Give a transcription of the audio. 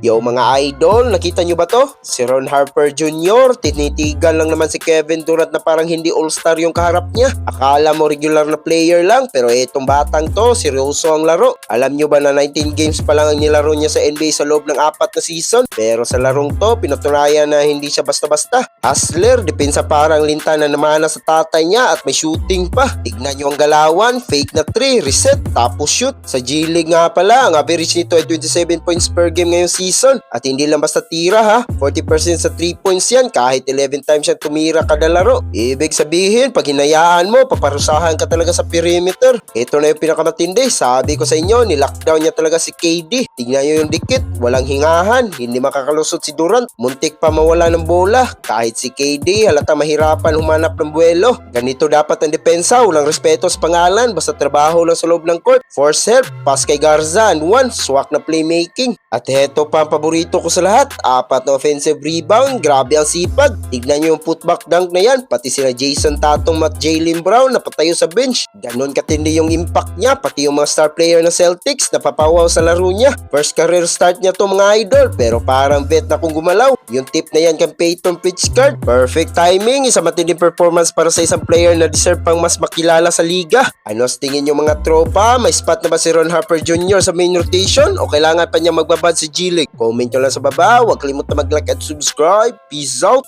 Yo mga idol, nakita nyo ba to? Si Ron Harper Jr. tinitigan lang naman si Kevin Durant na parang hindi all-star yung kaharap niya. Akala mo regular na player lang, pero itong batang to, seryoso ang laro. Alam nyo ba na 19 games pa lang ang nilaro niya sa NBA sa loob ng 4 na season? Pero sa larong to, pinatunayan na hindi siya basta-basta. Hustler, depensa parang linta na namana sa tatay niya at may shooting pa. Tignan nyo ang galawan, fake na 3, reset, tapos shoot. Sa G-League nga pala, ang average nito ay 27 points per game ngayong season. At hindi lang basta tira ha, 40% sa 3 points yan kahit 11 times siya tumira kada laro. Ibig sabihin, pag hinayaan mo, paparusahan ka talaga sa perimeter. Ito na yung pinakamatindi, sabi ko sa inyo, nilockdown niya talaga si KD. Tignan nyo yung dikit, walang hingahan, hindi makakalusot si Durant. Muntik pa mawala ng bola, kahit si KD halata mahirapan humanap ng buwelo. Ganito dapat ang depensa, walang respeto sa pangalan, basta trabaho lang sa loob ng court. Force help, pass kay Garza, and one, swak na playmaking. At heto pa ang paborito ko sa lahat, 4 na offensive rebound, grabe ang sipag. Tignan nyo yung putback dunk na yan, pati sila Jason Tatum at Jaylen Brown napatayo sa bench. Ganon katindi yung impact niya, pati yung mga star player ng Celtics napapawaw sa laro niya. First career start niya to mga idol, pero parang vet na kung gumalaw. Yung tip na yan kang Peyton Pritchard, perfect timing, isang matinding performance para sa isang player na deserve pang mas makilala sa liga. Ano sa tingin nyo mga tropa? May spot na ba si Ron Harper Jr. sa main rotation o kailangan pa niya magbabad si G-League? Comment nyo lang sa baba, huwag kalimutan mag-like at subscribe. Peace out!